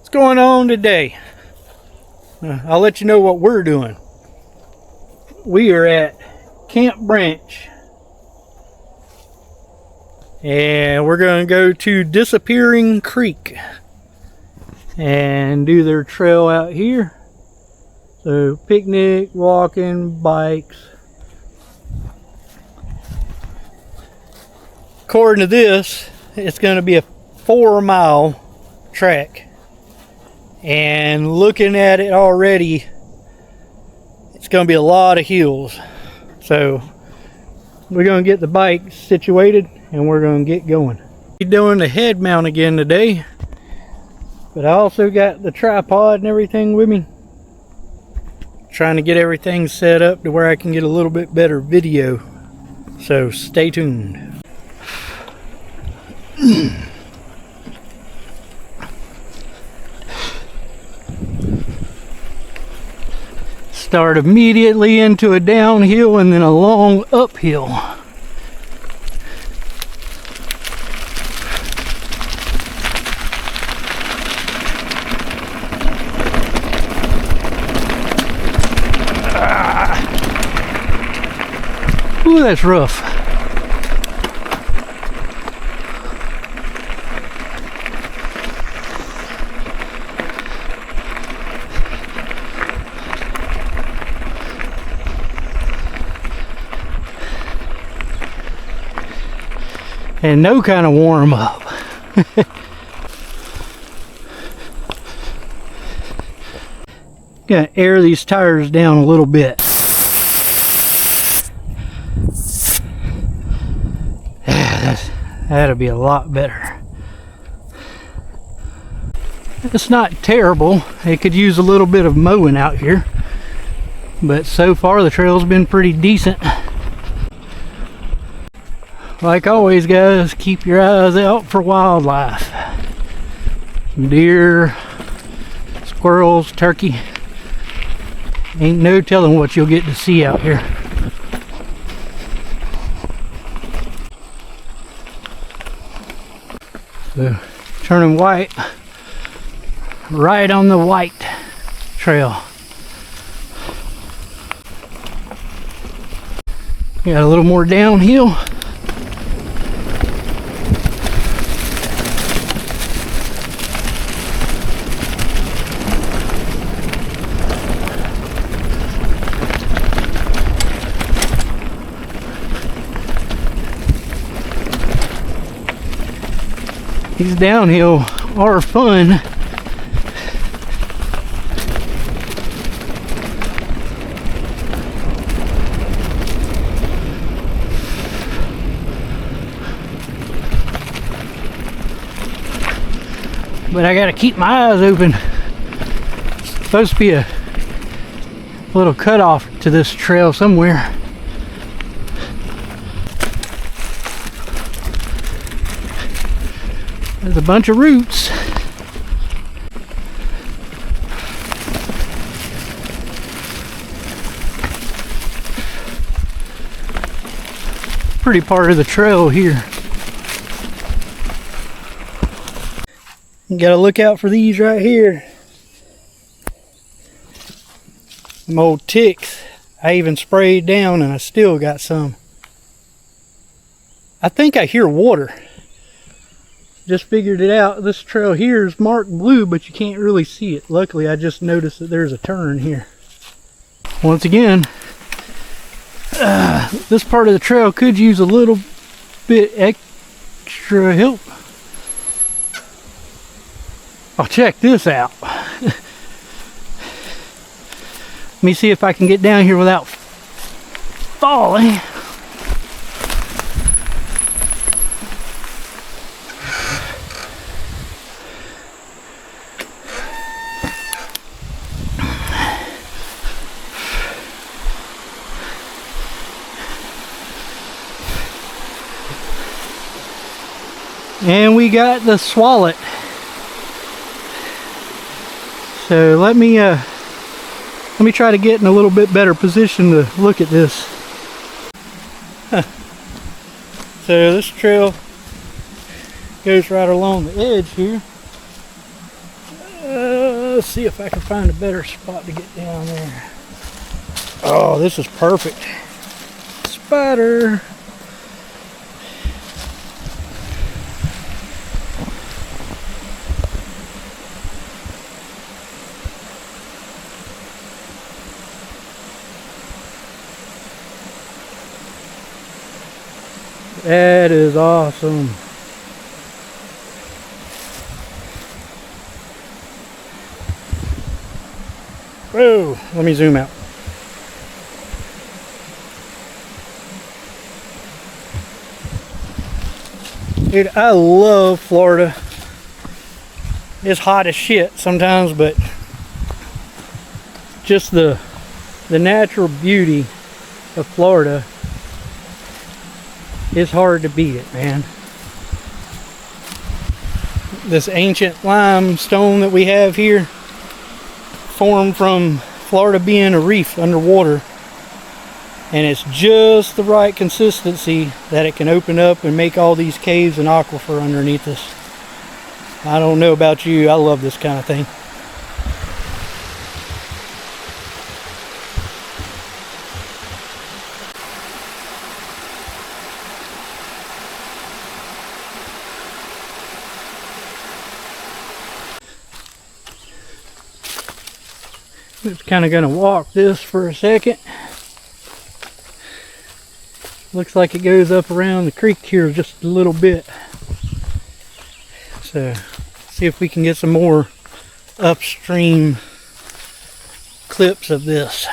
What's going on today? I'll let you know what we're doing. We are at Camp Branch, and we're going to go to Disappearing Creek and do their trail out here. So picnic, walking, bikes. According to this, it's going to be a 4-mile track. And looking at it already, it's going to be a lot of hills. So we're going to get the bike situated and we're going to get going. We're doing the head mount again today, but I also got the tripod and everything with me, trying to get everything set up to where I can get a little bit better video. So stay tuned. Start immediately into a downhill and then a long uphill. Ooh, that's rough. And no kind of warm up. Gonna air these tires down a little bit. That'll be a lot better. It's not terrible. It could use a little bit of mowing out here, but so far the trail's been pretty decent. Like always, guys, keep your eyes out for wildlife. Deer, squirrels, turkey. Ain't no telling what you'll get to see out here. So, turning white, right on the white trail. Got a little more downhill. These downhill are fun. But I gotta keep my eyes open. It's supposed to be a little cutoff to this trail somewhere. There's a bunch of roots. Pretty part of the trail here. You gotta look out for these right here. Them old ticks. I even sprayed down and I still got some. I think I hear water. Just figured it out. This trail here is marked blue, but you can't really see it. Luckily, I just noticed that there's a turn here. Once again, this part of the trail could use a little bit extra help. Oh, check this out. Let me see if I can get down here without falling. And we got the swallet. So let me try to get in a little bit better position to look at this. So this trail goes right along the edge here. Let's see if I can find a better spot to get down there. Oh, this is perfect. Spider. That is awesome. Whoa, let me zoom out. Dude, I love Florida. It's hot as shit sometimes, but just the natural beauty of Florida, it's hard to beat it, man. This ancient limestone that we have here formed from Florida being a reef underwater, and it's just the right consistency that it can open up and make all these caves and aquifer underneath us. I don't know about you, I love this kind of thing. Just kind of going to walk this for a second. Looks like it goes up around the creek here just a little bit. So, see if we can get some more upstream clips of this.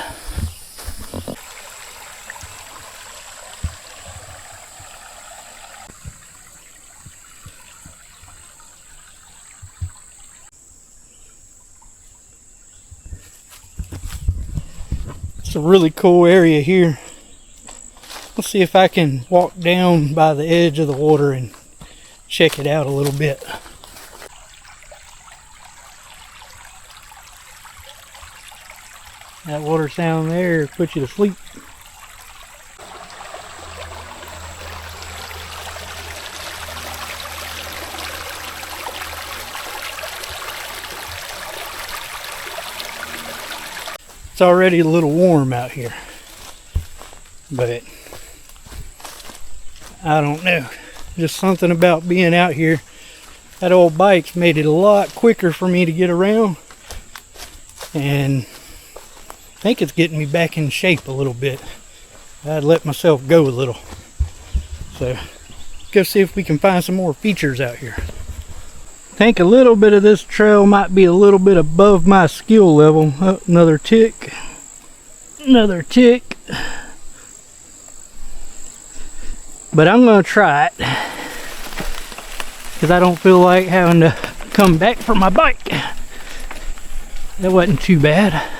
It's a really cool area here. Let's see if I can walk down by the edge of the water and check it out a little bit. That water sound there puts you to sleep. It's already a little warm out here, but I don't know. Just something about being out here. That old bike's made it a lot quicker for me to get around, and I think it's getting me back in shape a little bit. I'd let myself go a little. So, go see if we can find some more features out here. I think a little bit of this trail might be a little bit above my skill level. Oh, another tick. Another tick. But I'm going to try it, because I don't feel like having to come back for my bike. That wasn't too bad.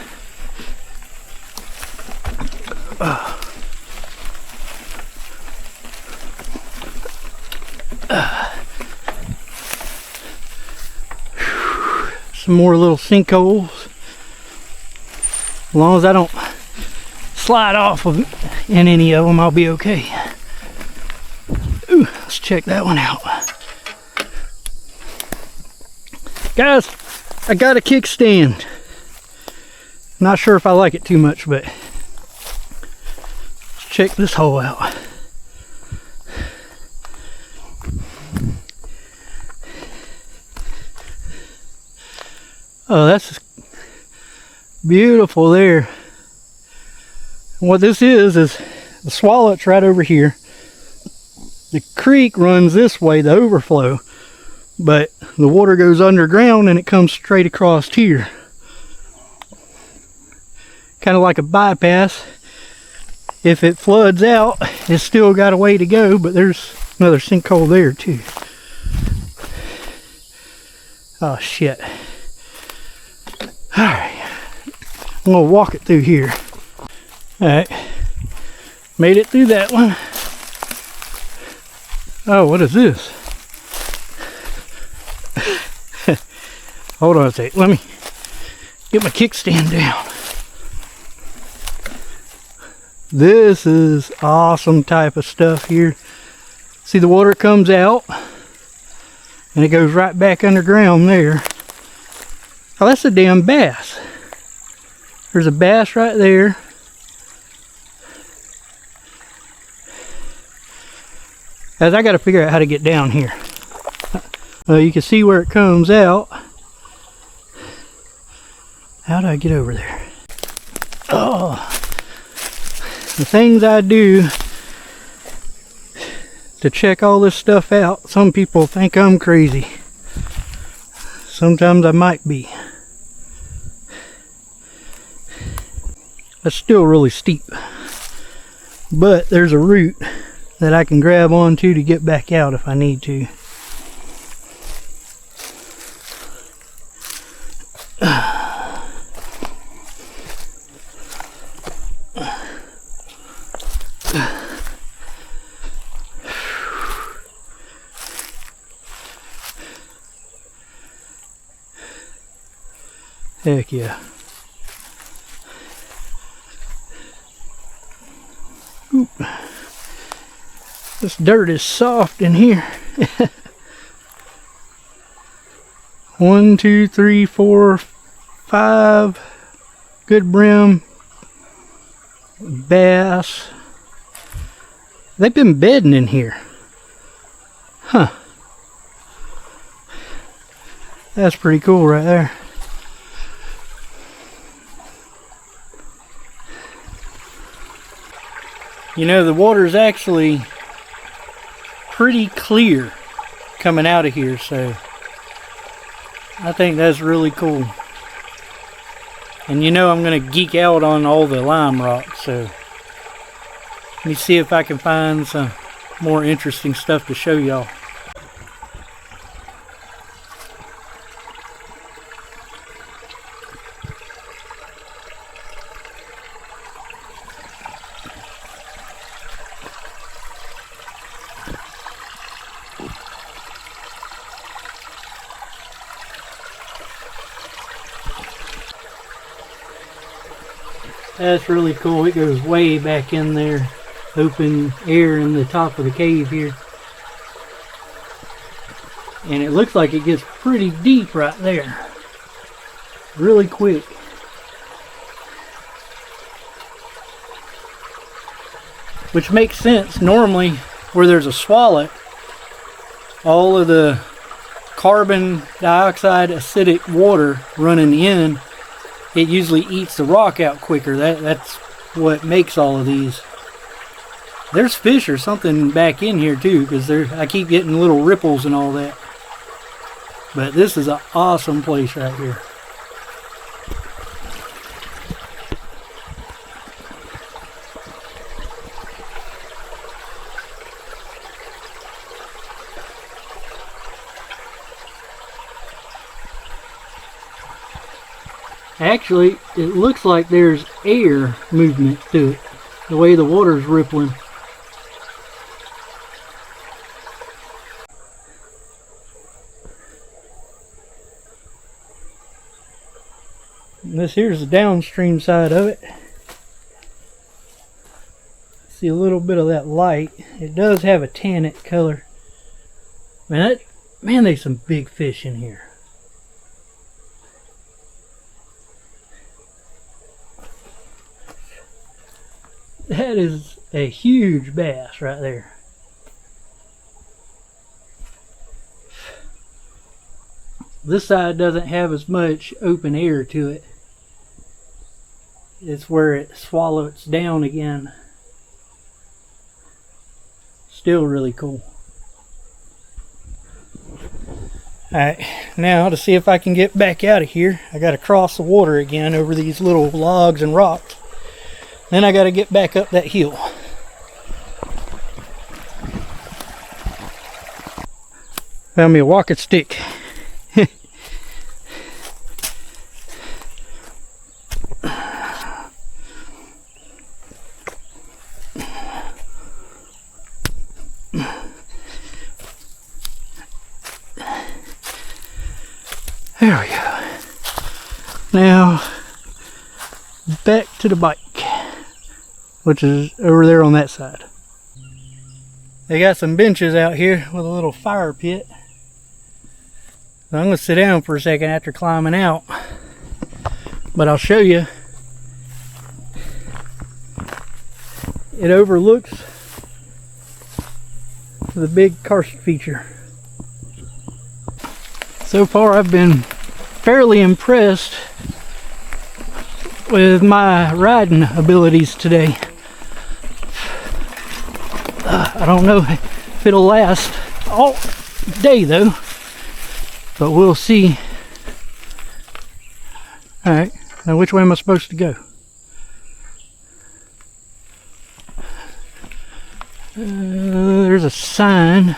Some more little sinkholes. As long as I don't slide off of in any of them, I'll be okay. Ooh, let's check that one out. Guys, I got a kickstand. Not sure if I like it too much, but let's check this hole out. Oh, that's beautiful there. And what this is the swallet's right over here. The creek runs this way, the overflow, but the water goes underground and it comes straight across here. Kind of like a bypass. If it floods out, it's still got a way to go, but there's another sinkhole there too. Oh shit. Alright, I'm going to walk it through here. Alright, made it through that one. Oh, what is this? Hold on a sec, let me get my kickstand down. This is awesome type of stuff here. See, the water comes out and it goes right back underground there. Oh, that's a damn bass. There's a bass right there. Guys, I gotta figure out how to get down here. You can see where it comes out. How do I get over there? Oh, the things I do to check all this stuff out. Some people think I'm crazy. Sometimes I might be. That's still really steep. But there's a root that I can grab onto to get back out if I need to. Heck yeah. Oop. This dirt is soft in here. 1, 2, 3, 4, 5. Good brim. Bass. They've been bedding in here. Huh. That's pretty cool right there. You know, the water's actually pretty clear coming out of here, so I think that's really cool. And you know I'm going to geek out on all the lime rock, so let me see if I can find some more interesting stuff to show y'all. That's really cool. It goes way back in there. Open air in the top of the cave here. And it looks like it gets pretty deep right there. Really quick. Which makes sense. Normally, where there's a swallet, all of the carbon dioxide acidic water running in, it usually eats the rock out quicker. That's what makes all of these. There's fish or something back in here too, because I keep getting little ripples and all that. But this is an awesome place right here. Actually, it looks like there's air movement to it, the way the water's rippling. And this here's the downstream side of it. See a little bit of that light. It does have a tannic color. Man, there's some big fish in here. That is a huge bass right there. This side doesn't have as much open air to it. It's where it swallows down again. Still really cool. Alright, now to see if I can get back out of here, I gotta cross the water again over these little logs and rocks. Then I gotta get back up that hill. Found me a walking stick. There we go. Now, back to the bike, which is over there on that side. They got some benches out here with a little fire pit. So I'm going to sit down for a second after climbing out. but I'll show you. It overlooks the big karst feature. So far I've been fairly impressed with my riding abilities today. I don't know if it'll last all day though, but we'll see. Alright, now which way am I supposed to go? There's a sign,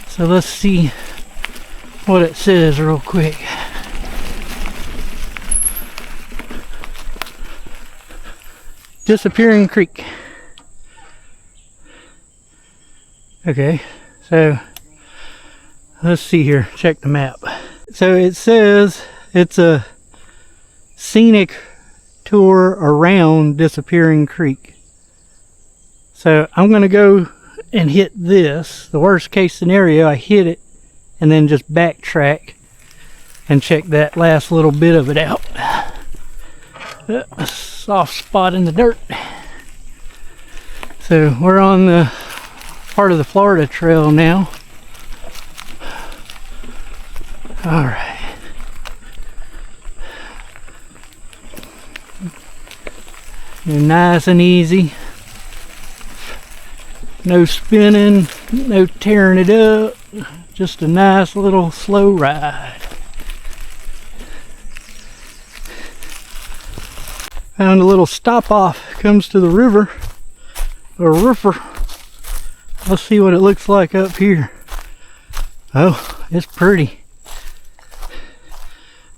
so let's see what it says real quick. Disappearing Creek. Okay, so let's see here, check the map. So it says it's a scenic tour around Disappearing Creek. So I'm going to go and hit this. The worst case scenario, I hit it and then just backtrack and check that last little bit of it out. A soft spot in the dirt. So we're on the part of the Florida Trail now. Alright. Nice and easy. No spinning, no tearing it up. Just a nice little slow ride. Found a little stop off. Comes to the river. A roofer. Let's see what it looks like up here. Oh, it's pretty.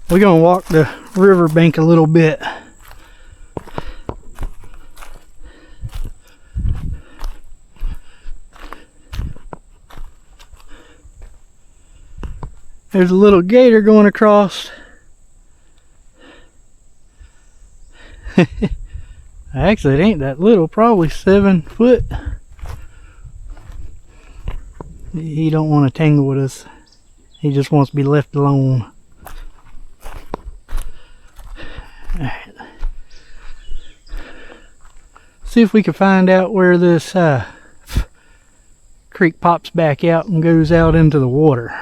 We're gonna walk the riverbank a little bit. There's a little gator going across. Actually, it ain't that little, probably 7 foot. He don't want to tangle with us. He just wants to be left alone. Alright. See if we can find out where this creek pops back out and goes out into the water,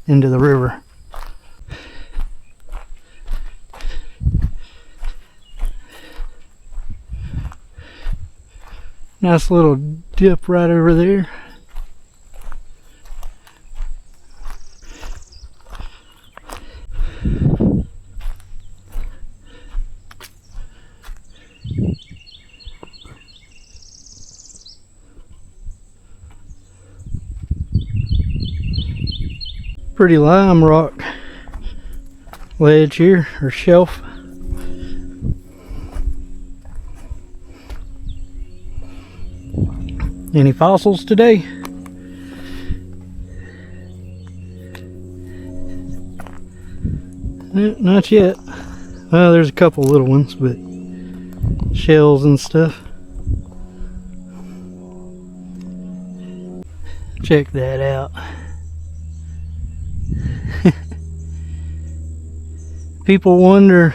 into the river. Nice little dip right over there. Pretty lime rock ledge here, or shelf. Any fossils today? Not yet. Well, there's a couple little ones, but shells and stuff. Check that out. People wonder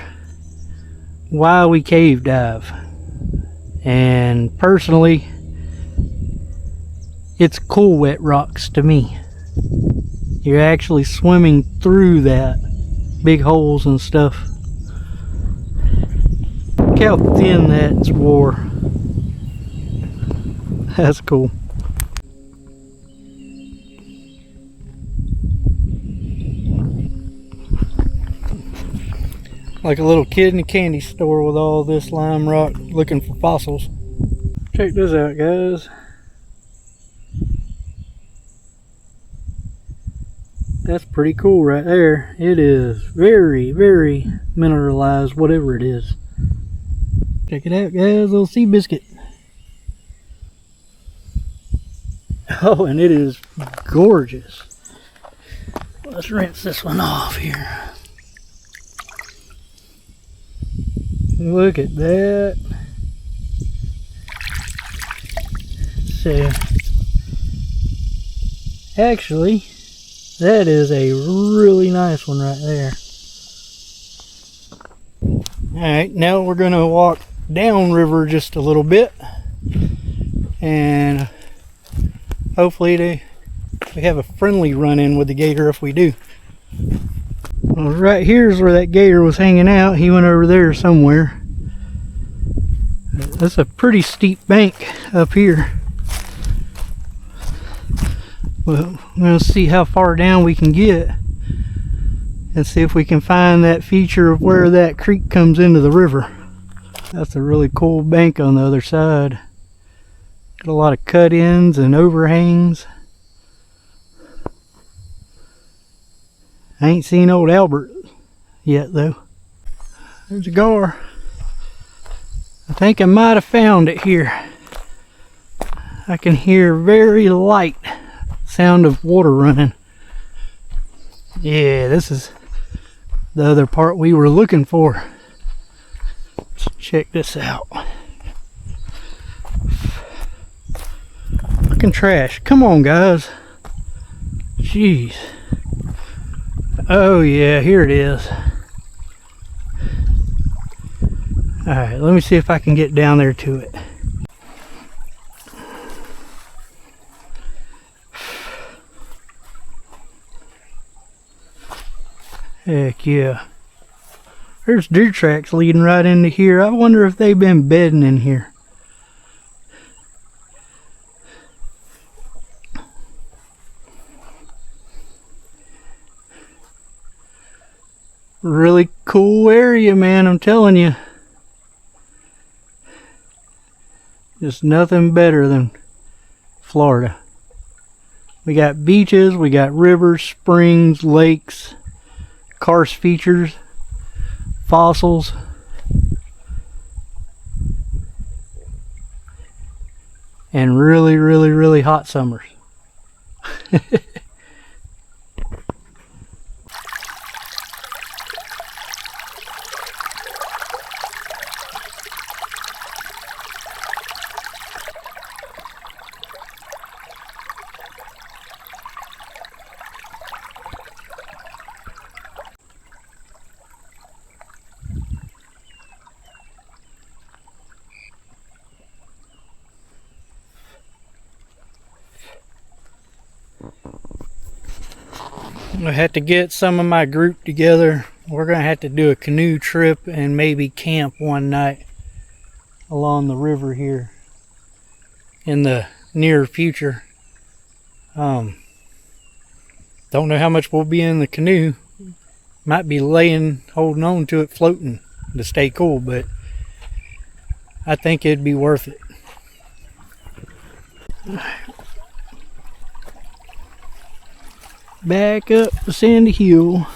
why we cave dive, and personally, it's cool wet rocks to me. You're actually swimming through that, big holes and stuff. Look how thin that's wore. That's cool. Like a little kid in a candy store with all this lime rock looking for fossils. Check this out, guys. That's pretty cool right there. It is very, very mineralized, whatever it is. Check it out, guys. Little sea biscuit. Oh, and it is gorgeous. Let's rinse this one off here. Look at that. So, actually, that is a really nice one right there. Alright, now we're going to walk downriver just a little bit, and hopefully we have a friendly run-in with the gator if we do. Well, right here's where that gator was hanging out. He went over there somewhere. That's a pretty steep bank up here. Well, I'm going to see how far down we can get and see if we can find that feature of where that creek comes into the river. That's a really cool bank on the other side. Got a lot of cut-ins and overhangs. I ain't seen old Albert yet though. There's a gar. I think I might have found it here. I can hear very light sound of water running. Yeah, this is the other part we were looking for. Let's check this out. Fucking trash. Come on, guys. Jeez. Oh yeah, here it is. Alright, let me see if I can get down there to it. Heck yeah. There's deer tracks leading right into here. I wonder if they've been bedding in here. Really cool area, man, I'm telling you. Just nothing better than Florida. We got beaches, we got rivers, springs, lakes, karst features, fossils, and really, really, really hot summers. I had to get some of my group together. We're gonna have to do a canoe trip and maybe camp one night along the river here in the near future. Don't know how much we'll be in the canoe. Might be holding on to it, floating to stay cool, but I think it'd be worth it. Back up the sandy hill.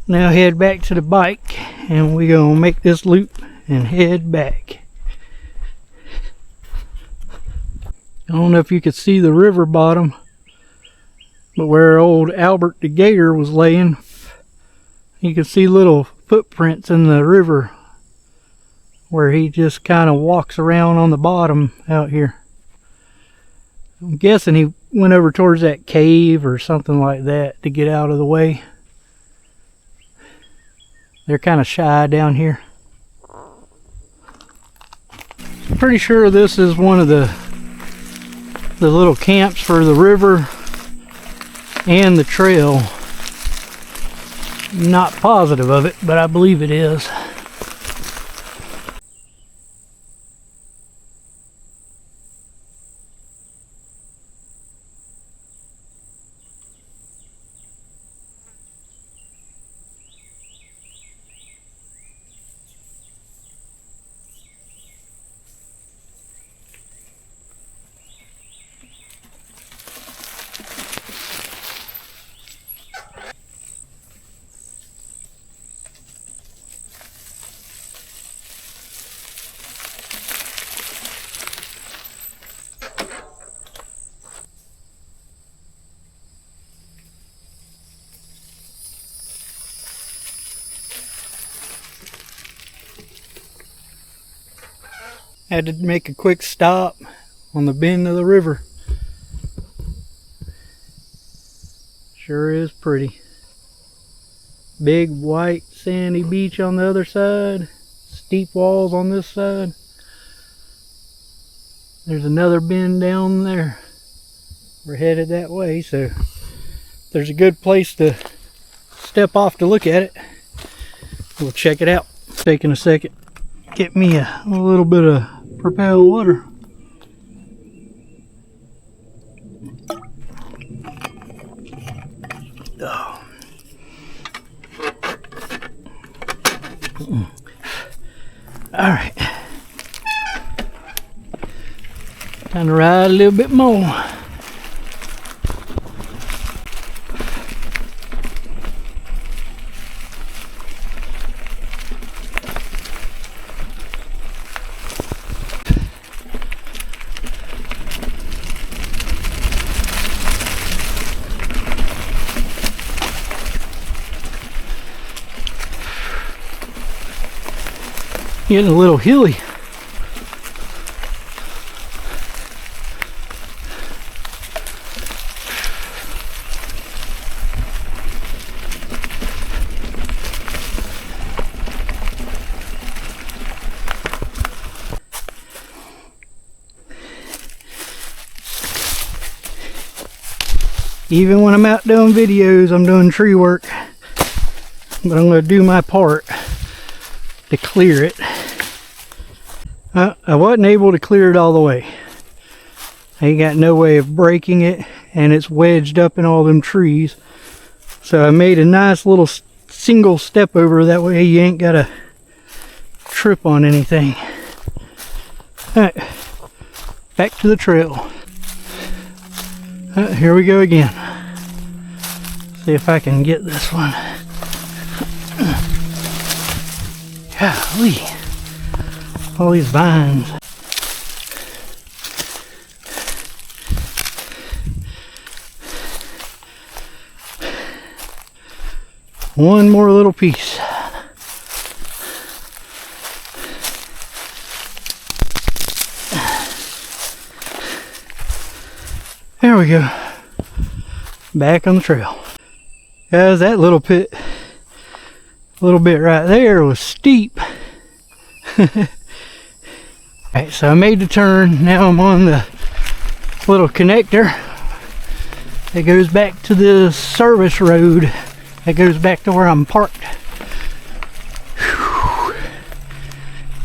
Now head back to the bike, and we're gonna make this loop and head back. I don't know if you could see the river bottom, but where old Albert the gator was laying, you can see little footprints in the river where he just kind of walks around on the bottom out here. I'm guessing he went over towards that cave or something like that to get out of the way. They're kind of shy down here. I'm pretty sure this is one of the little camps for the river and the trail. Not positive of it, but I believe it is. Had to make a quick stop on the bend of the river. Sure is pretty. Big white sandy beach on the other side. Steep walls on this side. There's another bend down there. We're headed that way, so there's a good place to step off to look at it. We'll check it out. Taking a second, get me a little bit of propelled water. Oh. All right, time to ride a little bit more. Getting a little hilly. Even when I'm out doing videos, I'm doing tree work, but I'm going to do my part to clear it. I wasn't able to clear it all the way. I ain't got no way of breaking it, and it's wedged up in all them trees. So I made a nice little single step over, that way you ain't gotta trip on anything. Alright, back to the trail. Here we go again. See if I can get this one. Golly, all these vines. One more little piece. There we go. Back on the trail. Guys, that little bit right there was steep. Alright, so I made the turn. Now I'm on the little connector that goes back to the service road that goes back to where I'm parked. Whew.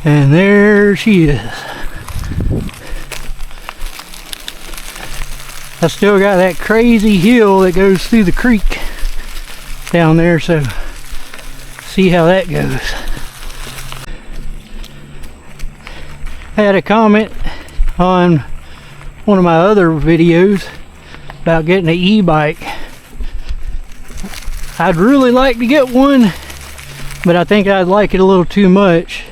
And there she is. I still got that crazy hill that goes through the creek down there, so see how that goes. I had a comment on one of my other videos about getting an e-bike. I'd really like to get one, but I think I'd like it a little too much.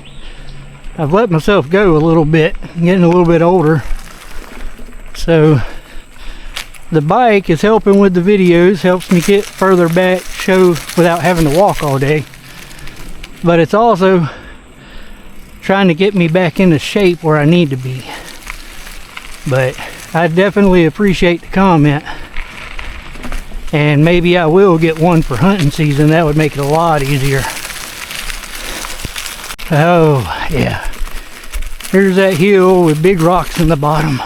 I've let myself go a little bit, getting a little bit older. So the bike is helping with the videos, helps me get further back, show without having to walk all day. But it's also trying to get me back into shape where I need to be. But I definitely appreciate the comment. And maybe I will get one for hunting season. That would make it a lot easier. Oh, yeah. Here's that hill with big rocks in the bottom.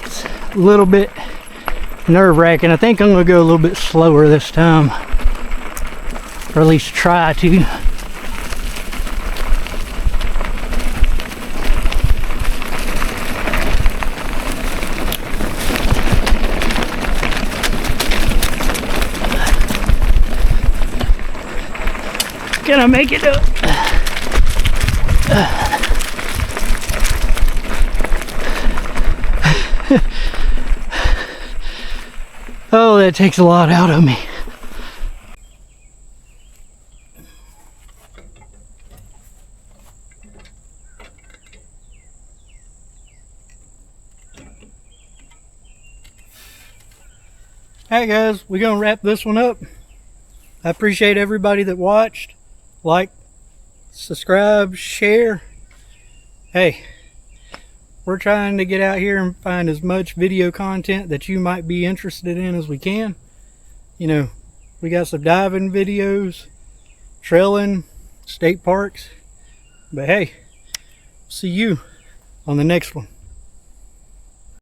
It's a little bit nerve-wracking. I think I'm going to go a little bit slower this time. Or at least try to. Can I make it up? Oh, that takes a lot out of me. Alright guys, we're going to wrap this one up. I appreciate everybody that watched. Like, subscribe, share. Hey, we're trying to get out here and find as much video content that you might be interested in as we can. You know, We got some diving videos, trailing, state parks. But hey, see you on the next one.